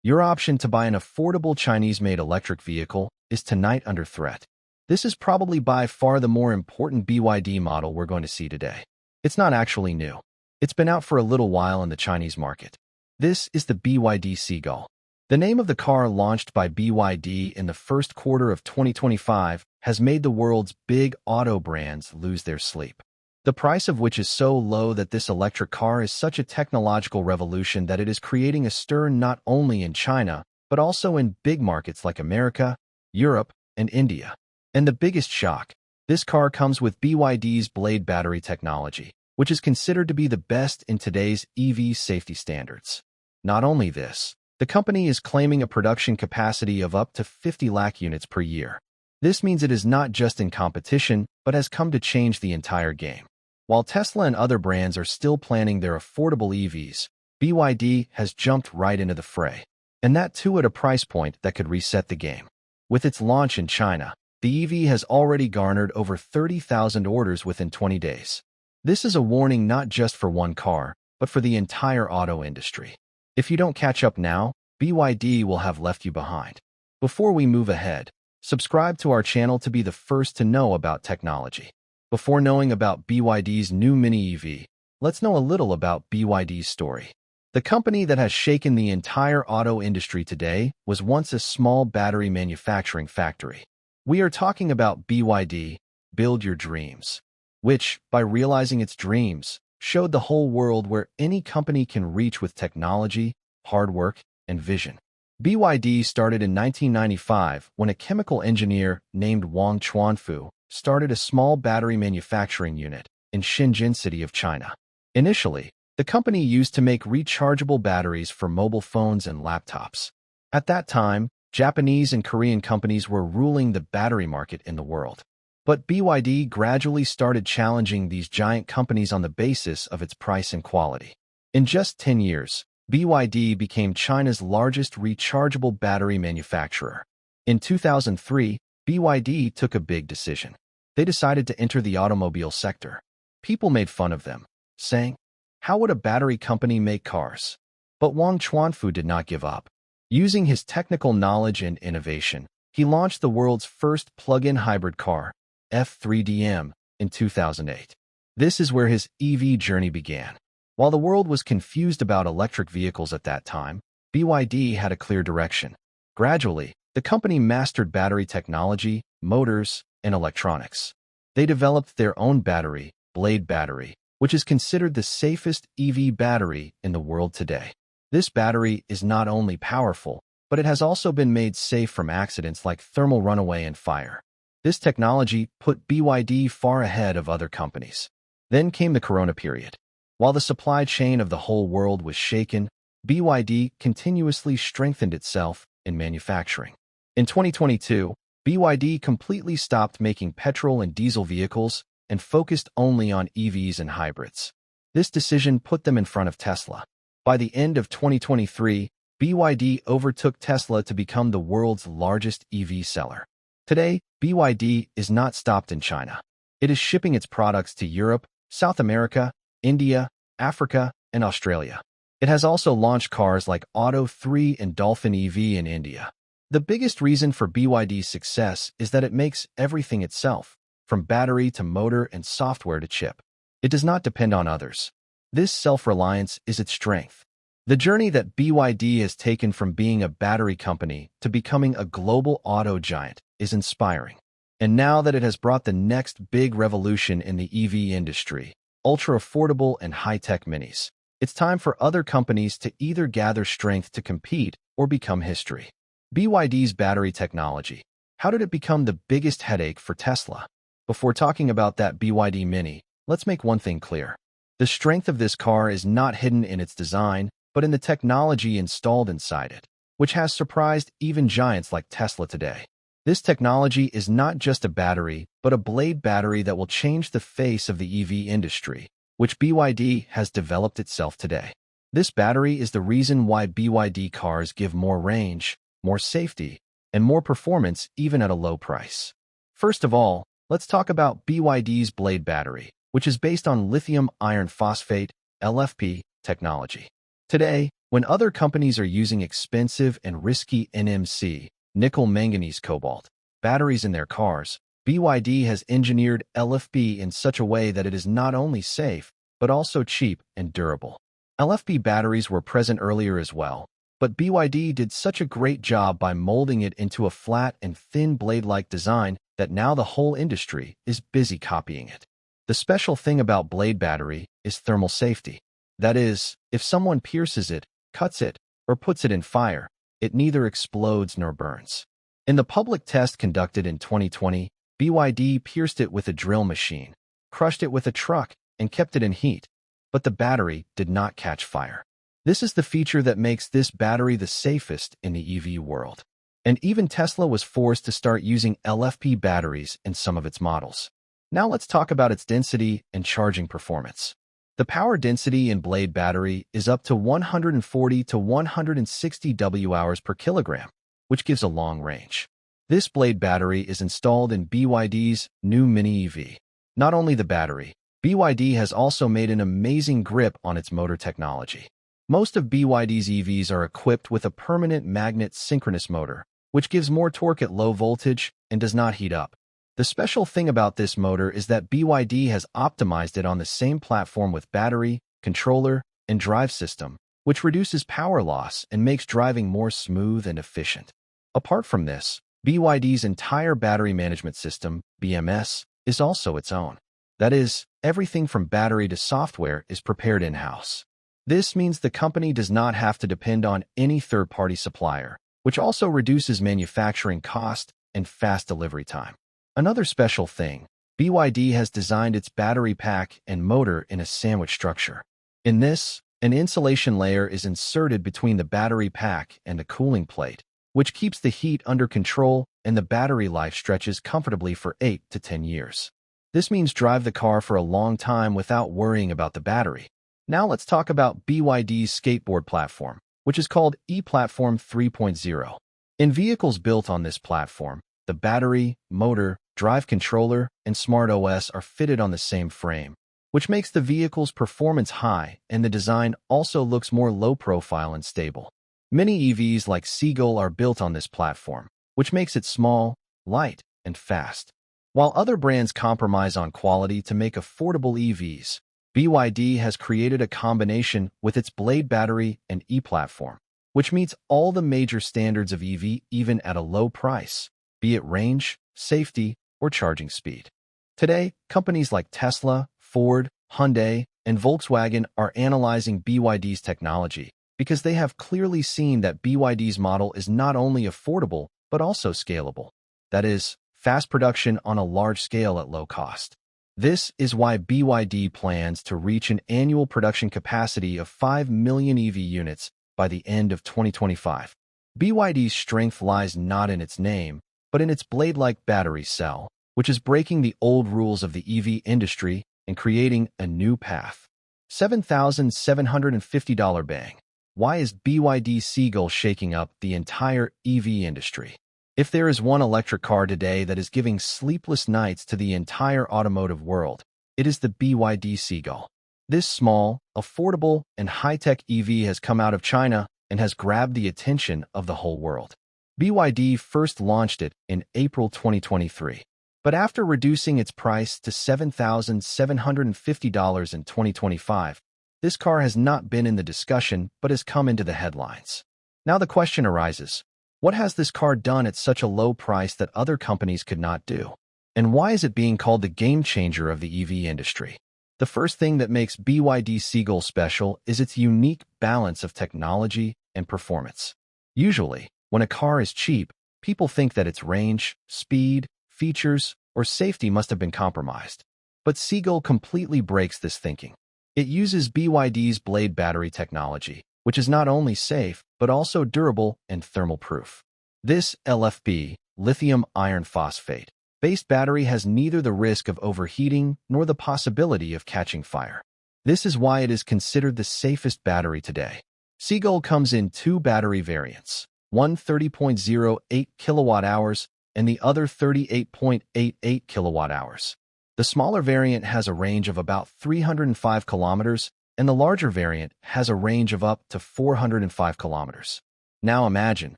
Your option to buy an affordable Chinese-made electric vehicle is tonight under threat. This is probably by far the more important BYD model we're going to see today. It's not actually new. It's been out for a little while in the Chinese market. This is the BYD Seagull. The name of the car launched by BYD in the first quarter of 2025 has made the world's big auto brands lose their sleep. The price of which is so low that this electric car is such a technological revolution that it is creating a stir not only in China, but also in big markets like America, Europe, and India. And the biggest shock, this car comes with BYD's Blade battery technology, which is considered to be the best in today's EV safety standards. Not only this, the company is claiming a production capacity of up to 50 lakh units per year. This means it is not just in competition, but has come to change the entire game. While Tesla and other brands are still planning their affordable EVs, BYD has jumped right into the fray. And that too at a price point that could reset the game. With its launch in China, the EV has already garnered over 30,000 orders within 20 days. This is a warning not just for one car, but for the entire auto industry. If you don't catch up now, BYD will have left you behind. Before we move ahead, subscribe to our channel to be the first to know about technology. Before knowing about BYD's new Mini EV, let's know a little about BYD's story. The company that has shaken the entire auto industry today was once a small battery manufacturing factory. We are talking about BYD, Build Your Dreams, which, by realizing its dreams, showed the whole world where any company can reach with technology, hard work, and vision. BYD started in 1995 when a chemical engineer named Wang Chuanfu started a small battery manufacturing unit in Shenzhen City of China. Initially, the company used to make rechargeable batteries for mobile phones and laptops. At that time, Japanese and Korean companies were ruling the battery market in the world. But BYD gradually started challenging these giant companies on the basis of its price and quality. In just 10 years, BYD became China's largest rechargeable battery manufacturer. In 2003, BYD took a big decision. They decided to enter the automobile sector. People made fun of them, saying, "How would a battery company make cars?" But Wang Chuanfu did not give up. Using his technical knowledge and innovation, he launched the world's first plug-in hybrid car, F3DM, in 2008. This is where his EV journey began. While the world was confused about electric vehicles at that time, BYD had a clear direction. Gradually, the company mastered battery technology, motors, and electronics. They developed their own battery, Blade battery, which is considered the safest EV battery in the world today. This battery is not only powerful, but it has also been made safe from accidents like thermal runaway and fire. This technology put BYD far ahead of other companies. Then came the Corona period. While the supply chain of the whole world was shaken, BYD continuously strengthened itself in manufacturing. In 2022, BYD completely stopped making petrol and diesel vehicles and focused only on EVs and hybrids. This decision put them in front of Tesla. By the end of 2023, BYD overtook Tesla to become the world's largest EV seller. Today, BYD is not stopped in China. It is shipping its products to Europe, South America, India, Africa, and Australia. It has also launched cars like Auto 3 and Dolphin EV in India. The biggest reason for BYD's success is that it makes everything itself, from battery to motor and software to chip. It does not depend on others. This self-reliance is its strength. The journey that BYD has taken from being a battery company to becoming a global auto giant is inspiring. And now that it has brought the next big revolution in the EV industry, ultra-affordable and high-tech minis, it's time for other companies to either gather strength to compete or become history. BYD's battery technology. How did it become the biggest headache for Tesla? Before talking about that BYD Mini, let's make one thing clear. The strength of this car is not hidden in its design, but in the technology installed inside it, which has surprised even giants like Tesla today. This technology is not just a battery, but a Blade battery that will change the face of the EV industry, which BYD has developed itself today. This battery is the reason why BYD cars give more range, more safety, and more performance even at a low price. First of all, let's talk about BYD's Blade battery, which is based on lithium iron phosphate, LFP, technology. Today, When other companies are using expensive and risky NMC, nickel manganese cobalt, batteries in their cars, BYD has engineered LFP in such a way that it is not only safe, but also cheap and durable. LFP batteries were present earlier as well, but BYD did such a great job by molding it into a flat and thin blade-like design that now the whole industry is busy copying it. The special thing about blade battery is thermal safety. That is, if someone pierces it, cuts it, or puts it in fire, it neither explodes nor burns. In the public test conducted in 2020, BYD pierced it with a drill machine, crushed it with a truck, and kept it in heat, but the battery did not catch fire. This is the feature that makes this battery the safest in the EV world. And even Tesla was forced to start using LFP batteries in some of its models. Now let's talk about its density and charging performance. The power density in blade battery is up to 140 to 160 Wh per kilogram, which gives a long range. This blade battery is installed in BYD's new Mini EV. Not only the battery, BYD has also made an amazing grip on its motor technology. Most of BYD's EVs are equipped with a permanent magnet synchronous motor, which gives more torque at low voltage and does not heat up. The special thing about this motor is that BYD has optimized it on the same platform with battery, controller, and drive system, which reduces power loss and makes driving more smooth and efficient. Apart from this, BYD's entire battery management system, BMS, is also its own. That is, everything from battery to software is prepared in-house. This means the company does not have to depend on any third-party supplier, which also reduces manufacturing cost and fast delivery time. Another special thing, BYD has designed its battery pack and motor in a sandwich structure. In this, an insulation layer is inserted between the battery pack and the cooling plate, which keeps the heat under control and the battery life stretches comfortably for 8 to 10 years. This means drive the car for a long time without worrying about the battery. Now let's talk about BYD's skateboard platform, which is called e-Platform 3.0. In vehicles built on this platform, the battery, motor, drive controller, and smart OS are fitted on the same frame, which makes the vehicle's performance high and the design also looks more low-profile and stable. Many EVs like Seagull are built on this platform, which makes it small, light, and fast. While other brands compromise on quality to make affordable EVs, BYD has created a combination with its blade battery and e-Platform, which meets all the major standards of EV even at a low price, be it range, safety, or charging speed. Today, companies like Tesla, Ford, Hyundai, and Volkswagen are analyzing BYD's technology because they have clearly seen that BYD's model is not only affordable, but also scalable. That is, fast production on a large scale at low cost. This is why BYD plans to reach an annual production capacity of 5 million EV units by the end of 2025. BYD's strength lies not in its name, but in its blade-like battery cell, which is breaking the old rules of the EV industry and creating a new path. $7,750 bang. Why is BYD Seagull shaking up the entire EV industry? If there is one electric car today that is giving sleepless nights to the entire automotive world, it is the BYD Seagull. This small, affordable, and high-tech EV has come out of China and has grabbed the attention of the whole world. BYD first launched it in April 2023, but after reducing its price to $7,750 in 2025, this car has not been in the discussion but has come into the headlines. Now the question arises, what has this car done at such a low price that other companies could not do? And why is it being called the game changer of the EV industry? The first thing that makes BYD Seagull special is its unique balance of technology and performance. Usually, when a car is cheap, people think that its range, speed, features, or safety must have been compromised. But Seagull completely breaks this thinking. It uses BYD's blade battery technology, which is not only safe, but also durable and thermal-proof. This LFP, lithium iron phosphate, based battery has neither the risk of overheating nor the possibility of catching fire. This is why it is considered the safest battery today. Seagull comes in two battery variants, one 30.08 kilowatt-hours and the other 38.88 kilowatt-hours. The smaller variant has a range of about 305 kilometers and the larger variant has a range of up to 405 kilometers. Now imagine,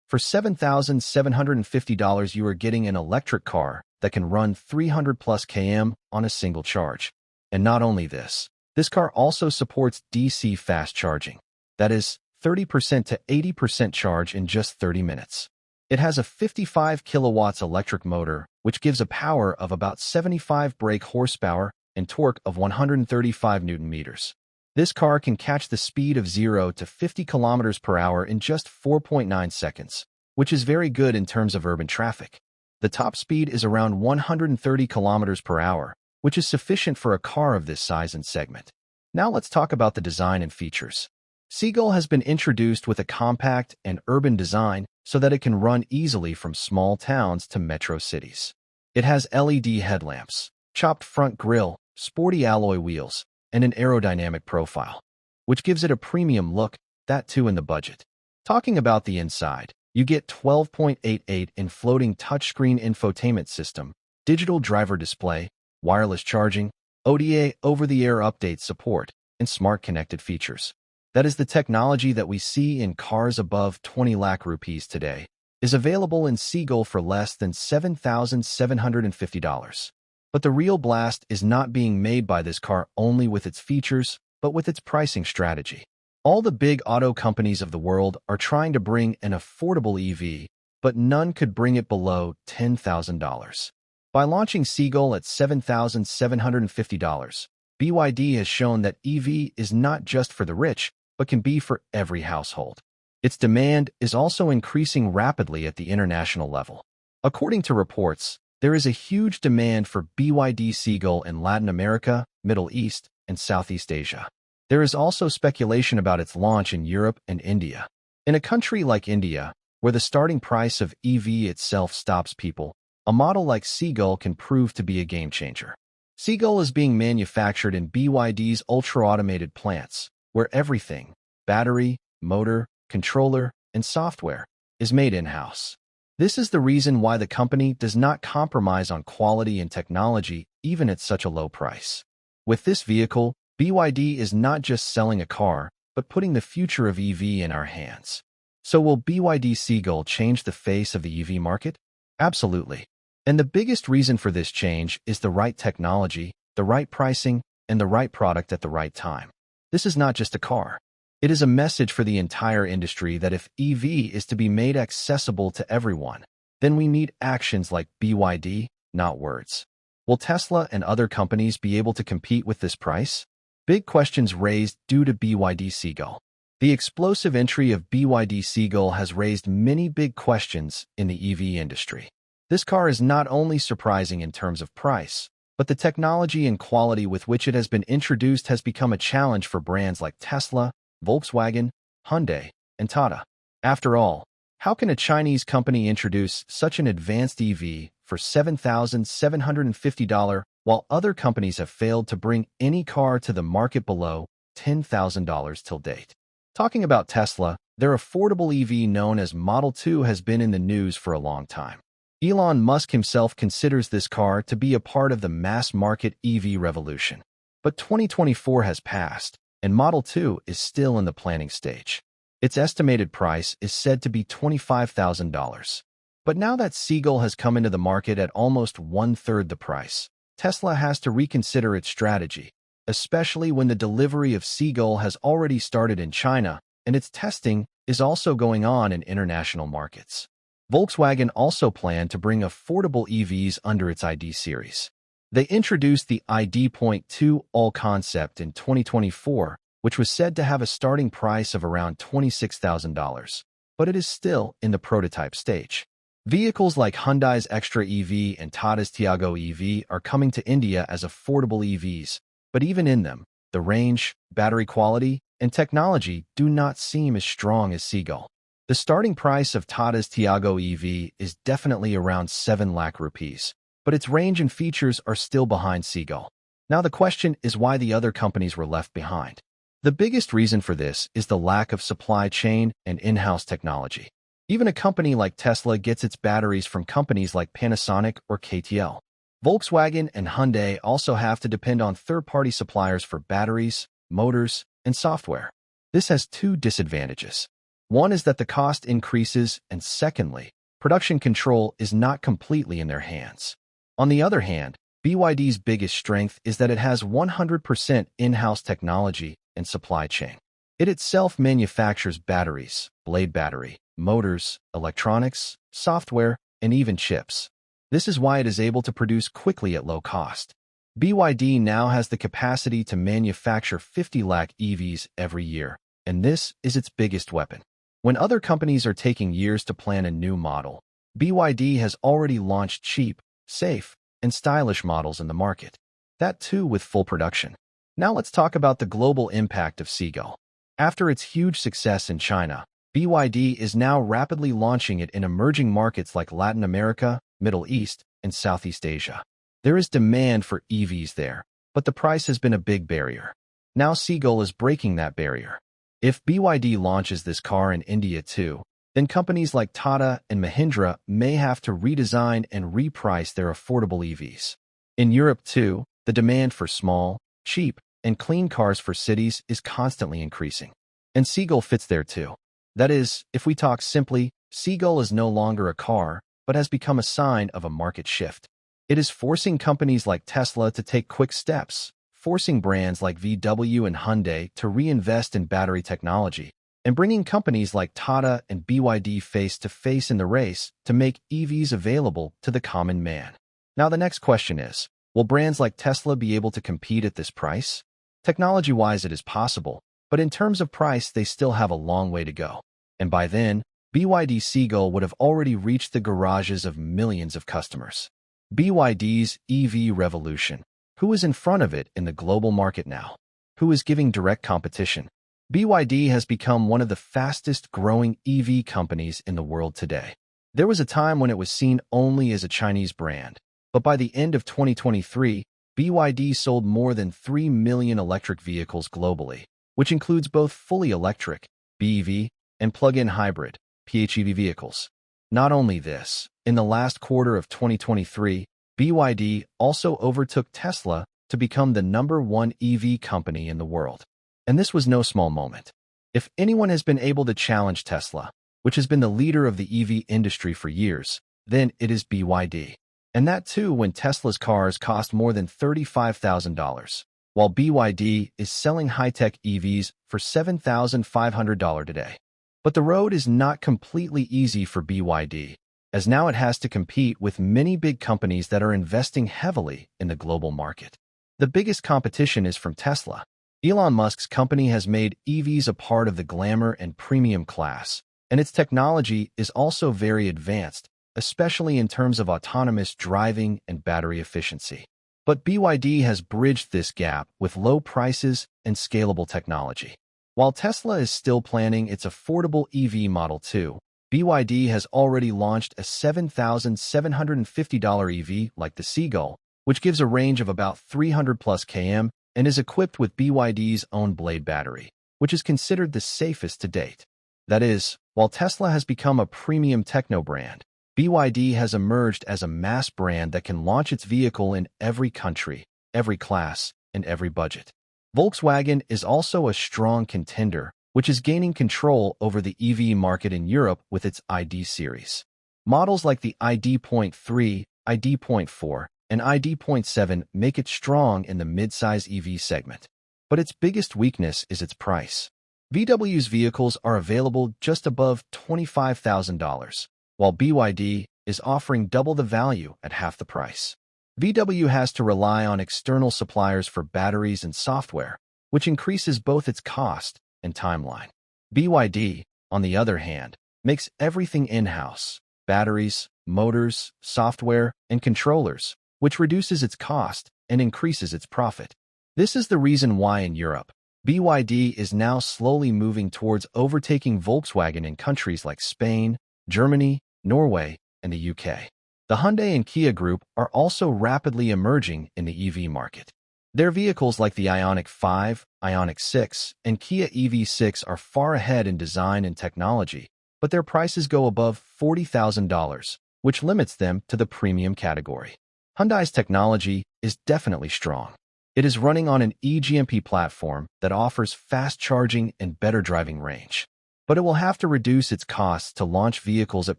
for $7,750 you are getting an electric car that can run 300 plus km on a single charge. And not only this car also supports DC fast charging. That is, 30% to 80% charge in just 30 minutes. It has a 55 kilowatts electric motor, which gives a power of about 75 brake horsepower and torque of 135 Newton meters. This car can catch the speed of 0 to 50 kilometers per hour in just 4.9 seconds, which is very good in terms of urban traffic. The top speed is around 130 kilometers per hour, which is sufficient for a car of this size and segment. Now let's talk about the design and features. Seagull has been introduced with a compact and urban design so that it can run easily from small towns to metro cities. It has LED headlamps, chopped front grille, sporty alloy wheels, and an aerodynamic profile, which gives it a premium look, that too in the budget. Talking about the inside, you get 12.88-inch floating touchscreen infotainment system, digital driver display, wireless charging, OTA over-the-air update support, and smart connected features. That is the technology that we see in cars above 20 lakh rupees today, is available in Seagull for less than $7,750. But the real blast is not being made by this car only with its features, but with its pricing strategy. All the big auto companies of the world are trying to bring an affordable EV, but none could bring it below $10,000. By launching Seagull at $7,750, BYD has shown that EV is not just for the rich, but can be for every household. Its demand is also increasing rapidly at the international level. According to reports, there is a huge demand for BYD Seagull in Latin America, Middle East, and Southeast Asia. There is also speculation about its launch in Europe and India. In a country like India, where the starting price of EV itself stops people, a model like Seagull can prove to be a game changer. Seagull is being manufactured in BYD's ultra-automated plants, where everything, battery, motor, controller, and software, is made in-house. This is the reason why the company does not compromise on quality and technology even at such a low price. With this vehicle, BYD is not just selling a car, but putting the future of EV in our hands. So will BYD Seagull change the face of the EV market? Absolutely. And the biggest reason for this change is the right technology, the right pricing, and the right product at the right time. This is not just a car. It is a message for the entire industry that if EV is to be made accessible to everyone, then we need actions like BYD, not words. Will Tesla and other companies be able to compete with this price? Big questions raised due to BYD Seagull. The explosive entry of BYD Seagull has raised many big questions in the EV industry. This car is not only surprising in terms of price, but the technology and quality with which it has been introduced has become a challenge for brands like Tesla, Volkswagen, Hyundai, and Tata. After all, how can a Chinese company introduce such an advanced EV for $7,750 while other companies have failed to bring any car to the market below $10,000 till date? Talking about Tesla, their affordable EV known as Model 2 has been in the news for a long time. Elon Musk himself considers this car to be a part of the mass-market EV revolution. But 2024 has passed, and Model 2 is still in the planning stage. Its estimated price is said to be $25,000. But now that Seagull has come into the market at almost one-third the price, Tesla has to reconsider its strategy, especially when the delivery of Seagull has already started in China and its testing is also going on in international markets. Volkswagen also planned to bring affordable EVs under its ID series. They introduced the ID.2 All concept in 2024, which was said to have a starting price of around $26,000, but it is still in the prototype stage. Vehicles like Hyundai's Extra EV and Tata's Tiago EV are coming to India as affordable EVs, but even in them, the range, battery quality, and technology do not seem as strong as Seagull. The starting price of Tata's Tiago EV is definitely around 7 lakh rupees, but its range and features are still behind Seagull. Now the question is why the other companies were left behind. The biggest reason for this is the lack of supply chain and in-house technology. Even a company like Tesla gets its batteries from companies like Panasonic or KTL. Volkswagen and Hyundai also have to depend on third-party suppliers for batteries, motors, and software. This has two disadvantages. One is that the cost increases, and secondly, production control is not completely in their hands. On the other hand, BYD's biggest strength is that it has 100% in-house technology and supply chain. It itself manufactures batteries, blade battery, motors, electronics, software, and even chips. This is why it is able to produce quickly at low cost. BYD now has the capacity to manufacture 50 lakh EVs every year, and this is its biggest weapon. When other companies are taking years to plan a new model, BYD has already launched cheap, safe, and stylish models in the market. That too with full production. Now let's talk about the global impact of Seagull. After its huge success in China, BYD is now rapidly launching it in emerging markets like Latin America, Middle East, and Southeast Asia. There is demand for EVs there, but the price has been a big barrier. Now Seagull is breaking that barrier. If BYD launches this car in India too, then companies like Tata and Mahindra may have to redesign and reprice their affordable EVs. In Europe too, the demand for small, cheap, and clean cars for cities is constantly increasing. And Seagull fits there too. That is, if we talk simply, Seagull is no longer a car, but has become a sign of a market shift. It is forcing companies like Tesla to take quick steps, forcing brands like VW and Hyundai to reinvest in battery technology, and bringing companies like Tata and BYD face to face in the race to make EVs available to the common man. Now the next question is, will brands like Tesla be able to compete at this price? Technology-wise, it is possible, but in terms of price, they still have a long way to go. And by then, BYD Seagull would have already reached the garages of millions of customers. BYD's EV revolution. Who is in front of it in the global market now? Who is giving direct competition? BYD has become one of the fastest-growing EV companies in the world today. There was a time when it was seen only as a Chinese brand, but by the end of 2023, BYD sold more than 3 million electric vehicles globally, which includes both fully electric, BEV, and plug-in hybrid, PHEV vehicles. Not only this, in the last quarter of 2023, BYD also overtook Tesla to become the #1 EV company in the world. And this was no small moment. If anyone has been able to challenge Tesla, which has been the leader of the EV industry for years, then it is BYD. And that too when Tesla's cars cost more than $35,000, while BYD is selling high-tech EVs for $7,500 today. But the road is not completely easy for BYD, as now it has to compete with many big companies that are investing heavily in the global market. The biggest competition is from Tesla. Elon Musk's company has made EVs a part of the glamour and premium class, and its technology is also very advanced, especially in terms of autonomous driving and battery efficiency. But BYD has bridged this gap with low prices and scalable technology. While Tesla is still planning its affordable EV Model 2, BYD has already launched a $7,750 EV like the Seagull, which gives a range of about 300 plus km and is equipped with BYD's own blade battery, which is considered the safest to date. That is, while Tesla has become a premium techno brand, BYD has emerged as a mass brand that can launch its vehicle in every country, every class, and every budget. Volkswagen is also a strong contender, which is gaining control over the EV market in Europe with its ID series. Models like the ID.3, ID.4, and ID.7 make it strong in the mid-size EV segment. But its biggest weakness is its price. VW's vehicles are available just above $25,000, while BYD is offering double the value at half the price. VW has to rely on external suppliers for batteries and software, which increases both its cost and timeline. BYD, on the other hand, makes everything in-house: batteries, motors, software, and controllers, which reduces its cost and increases its profit. This is the reason why in Europe, BYD is now slowly moving towards overtaking Volkswagen in countries like Spain, Germany, Norway, and the UK. The Hyundai and Kia Group are also rapidly emerging in the EV market. Their vehicles like the Ioniq 5, Ioniq 6, and Kia EV6 are far ahead in design and technology, but their prices go above $40,000, which limits them to the premium category. Hyundai's technology is definitely strong. It is running on an eGMP platform that offers fast charging and better driving range. But it will have to reduce its costs to launch vehicles at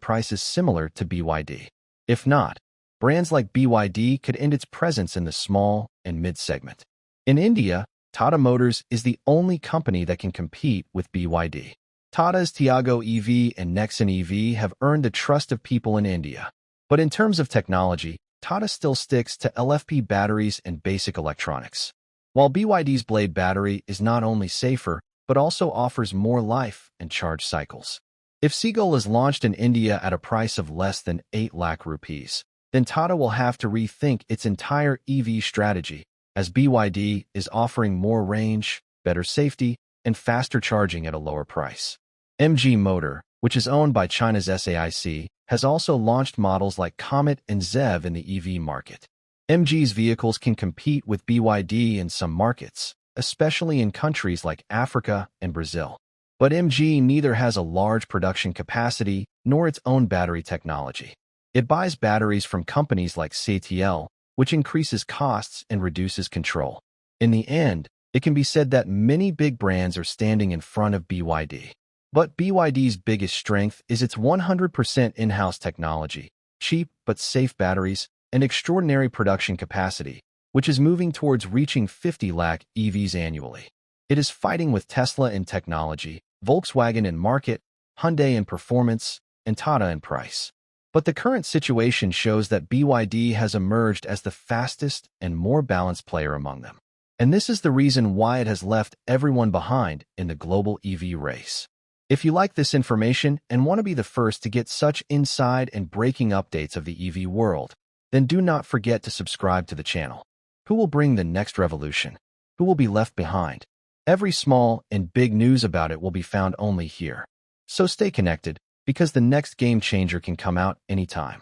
prices similar to BYD. If not, brands like BYD could end its presence in the small and mid-segment. In India, Tata Motors is the only company that can compete with BYD. Tata's Tiago EV and Nexon EV have earned the trust of people in India. But in terms of technology, Tata still sticks to LFP batteries and basic electronics. While BYD's Blade battery is not only safer, but also offers more life and charge cycles. If Seagull is launched in India at a price of less than 8 lakh rupees, then Tata will have to rethink its entire EV strategy, as BYD is offering more range, better safety, and faster charging at a lower price. MG Motor, which is owned by China's SAIC, has also launched models like Comet and Zev in the EV market. MG's vehicles can compete with BYD in some markets, especially in countries like Africa and Brazil. But MG neither has a large production capacity nor its own battery technology. It buys batteries from companies like CATL, which increases costs and reduces control. In the end, it can be said that many big brands are standing in front of BYD. But BYD's biggest strength is its 100% in-house technology, cheap but safe batteries, and extraordinary production capacity, which is moving towards reaching 50 lakh EVs annually. It is fighting with Tesla in technology, Volkswagen in market, Hyundai in performance, and Tata in price. But the current situation shows that BYD has emerged as the fastest and more balanced player among them. And this is the reason why it has left everyone behind in the global EV race. If you like this information and want to be the first to get such inside and breaking updates of the EV world, then do not forget to subscribe to the channel. Who will bring the next revolution? Who will be left behind? Every small and big news about it will be found only here. So stay connected, because the next game changer can come out anytime.